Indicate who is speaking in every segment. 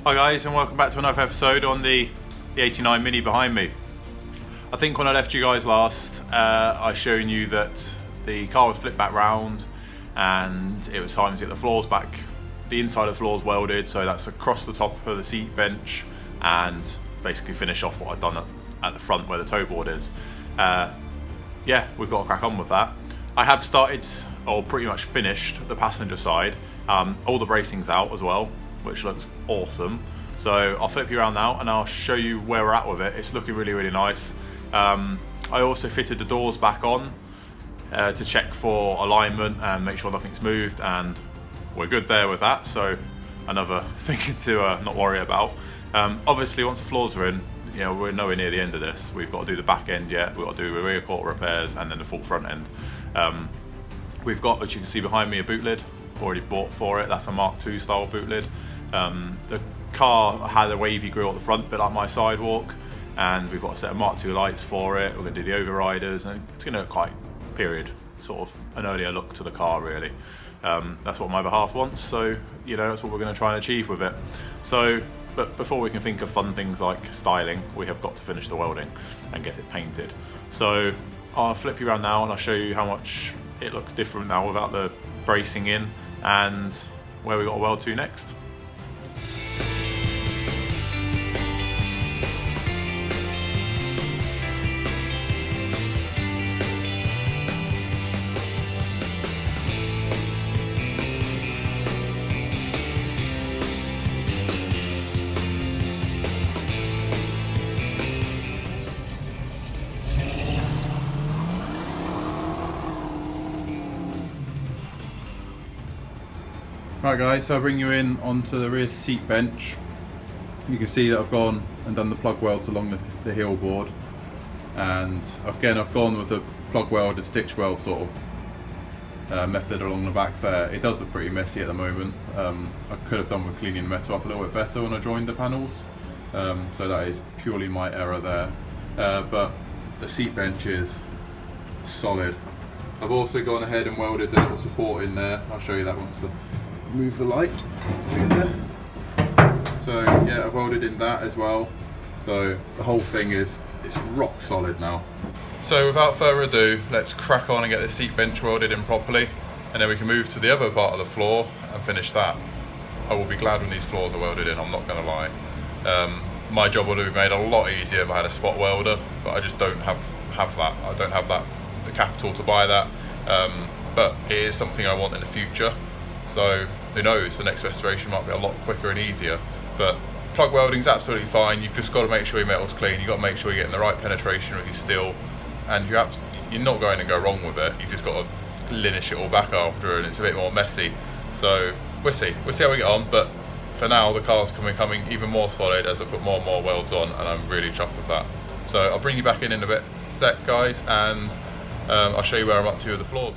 Speaker 1: Hi guys, and welcome back to another episode on the 89 Mini behind me. I think when I left you guys last, I shown you that the car was flipped back round and it was time to get the floors back, the inside of the floors welded, so that's across the top of the seat bench, and basically finish off what I've done at the front where the toe board is. Yeah, we've got to crack on with that. I have started, or pretty much finished, the passenger side. All the bracing's out as well, which looks awesome. So I'll flip you around now and I'll show you where we're at with it. It's looking really, really nice. I also fitted the doors back on to check for alignment and make sure nothing's moved, and we're good there with that. So another thing to not worry about. Obviously, once the floors are in, you know, we're nowhere near the end of this. We've got to do the back end yet. We've got to do the rear quarter repairs and then the full front end. We've got, as you can see behind me, a boot lid already bought for it. That's a Mark II style boot lid. The car had a wavy grille at the front, bit like my sidewalk, and we've got a set of Mark II lights for it. We're going to do the overriders, and it's going to look quite period, sort of an earlier look to the car, really. That's what my behalf wants, so you know, that's what we're going to try and achieve with it. So, but before we can think of fun things like styling, we have got to finish the welding and get it painted. So I'll flip you around now and I'll show you how much it looks different now without the bracing in, and where we got to weld to next. Right guys, so I'll bring you in onto the rear seat bench. You can see that I've gone and done the plug welds along the heel board, and again I've gone with the plug weld and stitch weld sort of method along the back there. It does look pretty messy at the moment. I could have done with cleaning the metal up a little bit better when I joined the panels, so that is purely my error there. But the seat bench is solid. I've also gone ahead and welded the little support in there. I'll show you that once move the light. So yeah, I've welded in that as well. So the whole thing it's rock solid now. So without further ado, let's crack on and get the seat bench welded in properly, and then we can move to the other part of the floor and finish that. I will be glad when these floors are welded in, I'm not going to lie. My job would have been made a lot easier if I had a spot welder, but I just don't have that. I don't have the capital to buy that. But it is something I want in the future. So who knows, the next restoration might be a lot quicker and easier. But plug welding's absolutely fine. You've just got to make sure your metal's clean. You've got to make sure you're getting the right penetration with your steel, and you're not going to go wrong with it. You've just got to linish it all back after, and it's a bit more messy. So we'll see how we get on. But for now, the car's becoming even more solid as I put more and more welds on, and I'm really chuffed with that. So I'll bring you back in a bit sec, guys, and I'll show you where I'm up to with the floors.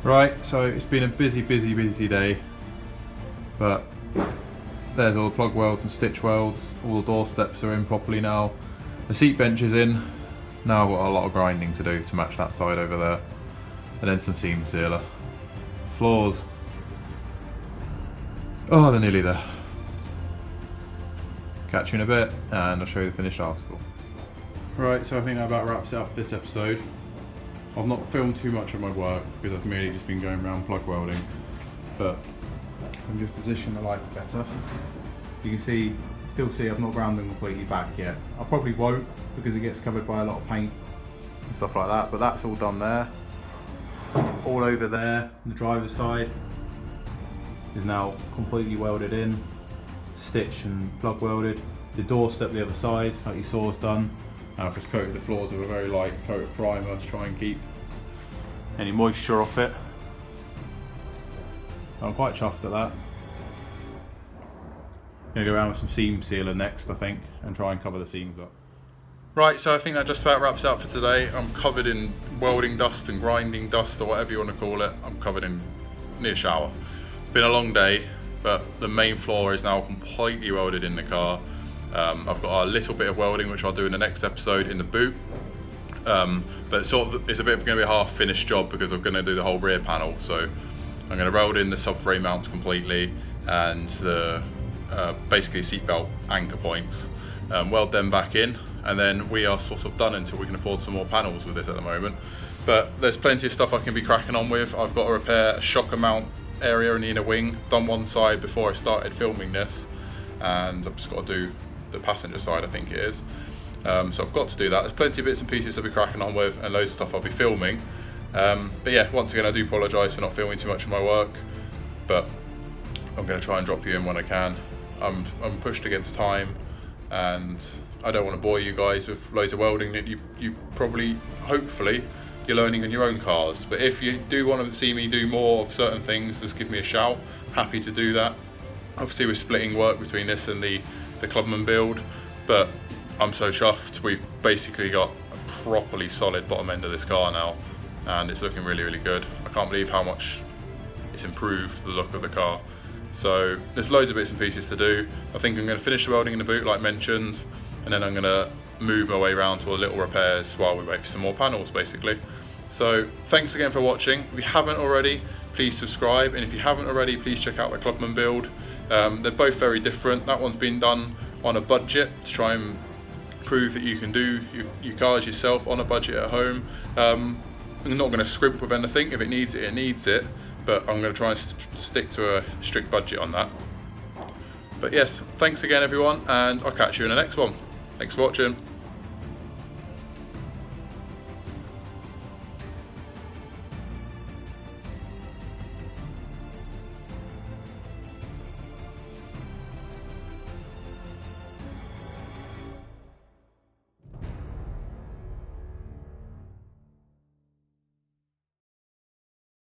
Speaker 1: Right, so it's been a busy day, but there's all the plug welds and stitch welds. All the door steps are in properly now. The seat bench is in. Now I've got a lot of grinding to do to match that side over there, and then some seam sealer. Floors, oh, they're nearly there. Catch you in a bit and I'll show you the finished article. Right, so I think that about wraps it up for this episode. I've not filmed too much of my work because I've merely just been going around plug welding, but I'm just positioning the light better. You can still see I've not ground them completely back yet. I probably won't because it gets covered by a lot of paint and stuff like that, but that's all done there. all over there on the driver's side is now completely welded in, stitched and plug welded. The doorstep the other side, like you saw, is done. And I've just coated the floors with a very light coat of primer to try and keep any moisture off it. I'm quite chuffed at that. Gonna go around with some seam sealer next, I think, and try and cover the seams up. Right, so I think that just about wraps up for today. I'm covered in welding dust and grinding dust, or whatever you want to call it. I'm covered in near shower. It's been a long day, but the main floor is now completely welded in the car. I've got a little bit of welding, which I'll do in the next episode in the boot. But sort of, it's going to be a half-finished job because I'm going to do the whole rear panel. So I'm going to weld in the subframe mounts completely and the basically seatbelt anchor points, weld them back in, and then we are sort of done until we can afford some more panels with this at the moment. But there's plenty of stuff I can be cracking on with. I've got to repair a shocker mount area in the inner wing. Done one side before I started filming this, and I've just got to do the passenger side, I think it is. So I've got to do that. There's plenty of bits and pieces to be cracking on with, and loads of stuff I'll be filming. But yeah, once again, I do apologise for not filming too much of my work, but I'm going to try and drop you in when I can. I'm pushed against time, and I don't want to bore you guys with loads of welding that you probably, hopefully, you're learning in your own cars. But if you do want to see me do more of certain things, just give me a shout. Happy to do that. Obviously, we're splitting work between this and the Clubman build, but I'm so chuffed. We've basically got a properly solid bottom end of this car now, and it's looking really, really good. I can't believe how much it's improved the look of the car. So there's loads of bits and pieces to do. I think I'm going to finish the welding in the boot like mentioned, and then I'm going to move my way around to all the little repairs while we wait for some more panels basically. So thanks again for watching. If you haven't already, please subscribe, and if you haven't already, please check out the Clubman build. They're both very different. That one's been done on a budget to try and prove that you can do your cars yourself on a budget at home. I'm not going to scrimp with anything. If it needs it, it needs it. But I'm going to try and stick to a strict budget on that. But yes, thanks again everyone, and I'll catch you in the next one. Thanks for watching.